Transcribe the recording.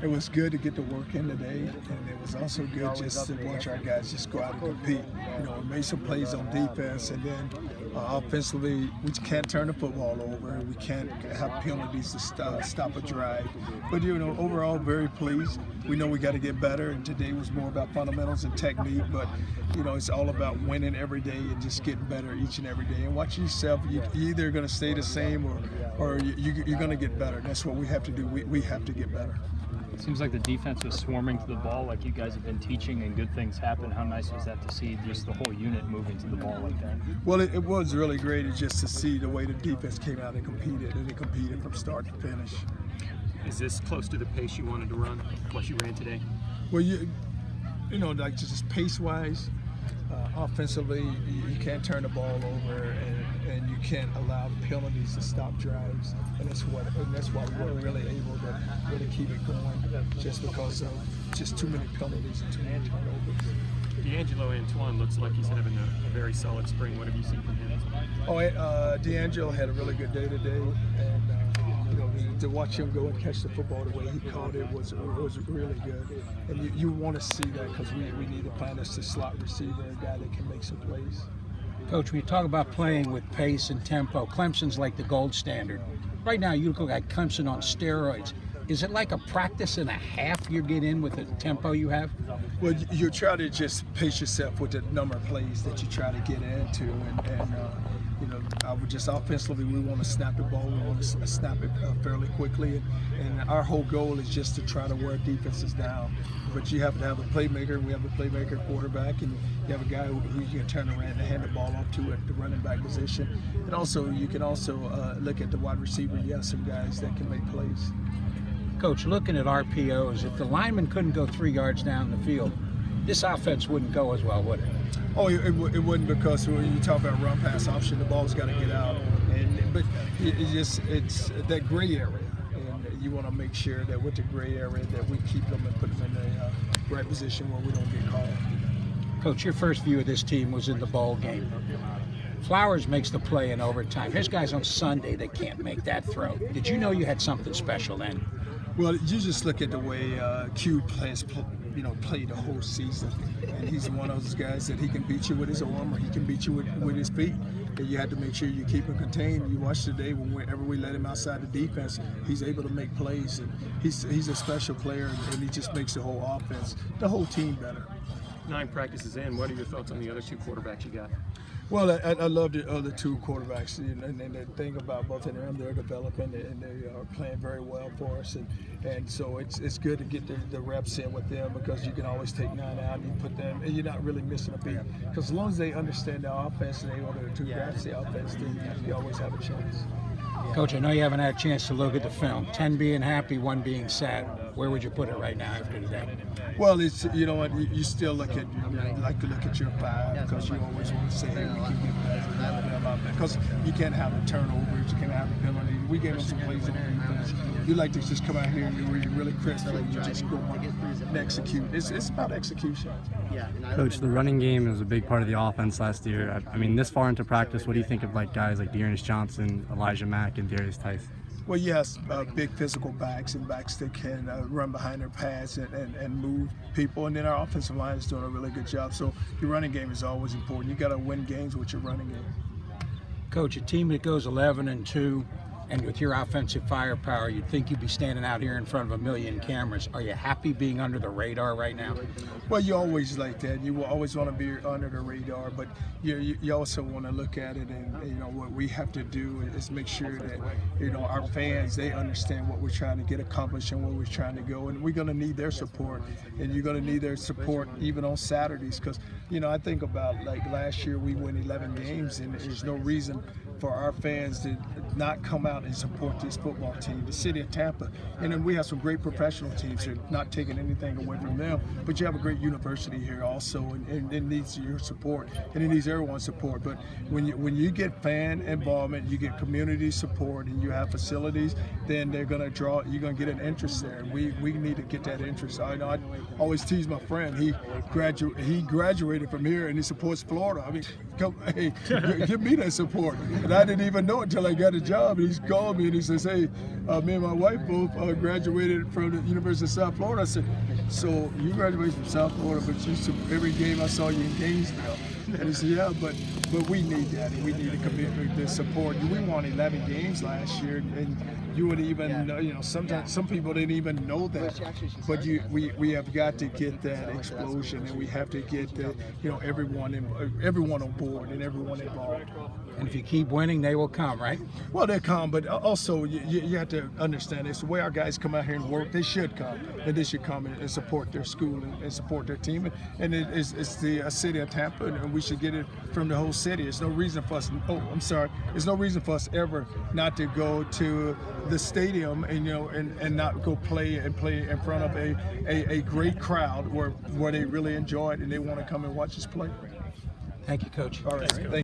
It was good to get to work in today, and it was also good just to watch our guys just go out and compete. We made some plays on defense, and then offensively, we can't turn the football over. We can't have penalties to stop a drive. But overall, very pleased. We know we got to get better, and today was more about fundamentals and technique. But it's all about winning every day and just getting better each and every day. And watch yourself. You're either going to stay the same or you're going to get better. That's what we have to do. We have to get better. It seems like the defense was swarming to the ball like you guys have been teaching, and good things happen. How nice was that to see just the whole unit moving to the ball like that? Well, it was really great just to see the way the defense came out and they competed from start to finish. Is this close to the pace you wanted to run, what you ran today? Well, like just pace-wise, offensively, you can't turn the ball over, and you can't allow penalties to stop drives, and that's why we weren't really able to really keep it going, just because of just too many penalties and too many turnovers. D'Angelo Antoine looks like he's having a very solid spring. What have you seen from him? D'Angelo had a really good day today, and to watch him go and catch the football the way he caught it was really good. And you want to see that because we need to find us a slot receiver, a guy that can make some plays. Coach, when you talk about playing with pace and tempo, Clemson's like the gold standard. Right now, you look like Clemson on steroids. Is it like a practice and a half you get in with the tempo you have? Well, you try to just pace yourself with the number of plays that you try to get into, and I would just offensively, we want to snap the ball, we want to snap it fairly quickly, and our whole goal is just to try to wear defenses down. But you have to have a playmaker, and we have a playmaker quarterback, and you have a guy who you can turn around and hand the ball off to at the running back position. And also, you can also look at the wide receiver. You have some guys that can make plays. Coach, looking at RPOs, if the lineman couldn't go 3 yards down the field, this offense wouldn't go as well, would it? Oh, it wouldn't, because when you talk about run pass option, the ball's got to get out, but it's that gray area, and you want to make sure that with the gray area that we keep them and put them in the right position where we don't get caught. Coach, your first view of this team was in the bowl game. Flowers makes the play in overtime. Here's guys on Sunday that can't make that throw. Did you know you had something special then? Well, you just look at the way Q played the whole season, and he's one of those guys that he can beat you with his arm or he can beat you with his feet. And you have to make sure you keep him contained. You watch today, whenever we let him outside the defense, he's able to make plays, and he's a special player, and he just makes the whole offense, the whole team better. 9 practices in, what are your thoughts on the other 2 quarterbacks you got? Well, I love the other 2 quarterbacks, and the thing about both of them, they're developing and they are playing very well for us, and so it's good to get the reps in with them, because you can always take 9 out and you put them, and you're not really missing a beat, because as long as they understand the offense and they know the 2 guys the offense, then you always have a chance. Coach, I know you haven't had a chance to look at the film. 10 being happy, 1 being sad. Where would you put it right now after today? Well, it's you still like to look at your 5, because you always want to say, hey, we can get better, because you can't have the turnovers, you can't have the penalty. We gave them some plays on defense. You like to just come out here and you're really crisp and you just go on and execute. It's about execution. Coach, the running game is a big part of the offense last year. I mean, this far into practice, what do you think of guys like Dearness Johnson, Elijah Mack, and Darius Tice? Well, yes, big physical backs and backs that can run behind their pads and move people, and then our offensive line is doing a really good job. So your running game is always important. You got to win games with your running game. Coach, a team that goes 11-2, and with your offensive firepower, you'd think you'd be standing out here in front of 1 million cameras. Are you happy being under the radar right now? Well, you always like that. You will always want to be under the radar, but you also want to look at it, and what we have to do is make sure that our fans, they understand what we're trying to get accomplished and where we're trying to go, and we're going to need their support, and you're going to need their support even on Saturdays, because I think about last year we won 11 games, and there's no reason for our fans to not come out and support this football team, the city of Tampa. And then we have some great professional teams here, not taking anything away from them, but you have a great university here also, and it needs your support, and it needs everyone's support. But when you get fan involvement, you get community support, and you have facilities, then they're going to draw, you're going to get an interest there. And we need to get that interest. I always tease my friend, he graduated from here and he supports Florida. I mean, hey, give me that support. And I didn't even know it until I got a job. And he's called me and he says, hey, me and my wife both graduated from the University of South Florida. I said, so you graduated from South Florida, but every game I saw you in Gainesville. And he said, yeah, but we need that. And we need a commitment to support. We won 11 games last year, and you would even know, sometimes some people didn't even know that. But we have got to get that explosion, and we have to get everyone on board and everyone involved. And if you keep winning, they will come, right? Well, they come, but also you have to understand it's the way our guys come out here and work. They should come, and they should come and support their school and support their team. And it's the city of Tampa, and we should get it from the whole city. There's no reason for us. There's no reason for us ever not to go to the stadium and not go play in front of a great crowd where they really enjoy it and they want to come and watch us play. Thank you, Coach. All right. Thank you.